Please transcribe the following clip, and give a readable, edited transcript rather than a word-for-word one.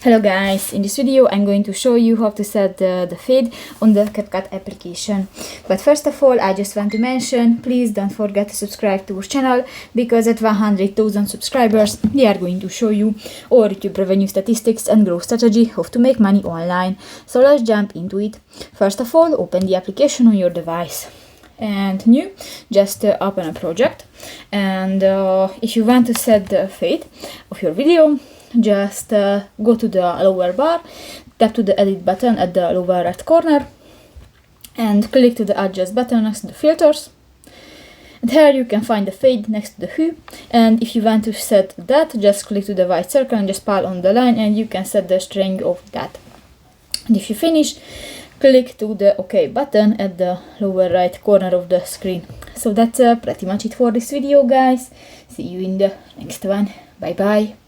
Hello guys, in this video I'm going to show you how to set the fade on the CapCut application. But first of all, I just want to mention, please don't forget to subscribe to our channel, because at 100,000 subscribers we are going to show you our YouTube revenue statistics and growth strategy, how to make money online. So let's jump into it. First of all, open the application on your device. And new, just open a project, and if you want to set the fade of your video, just go to the lower bar, tap to the edit button at the lower right corner and click to the adjust button next to the filters, and here you can find the fade next to the hue. And if you want to set that, just click to the white circle and just pull on the line and you can set the string of that. And if you finish, click to the OK button at the lower right corner of the screen. So that's pretty much it for this video, guys. See you in the next one. Bye bye.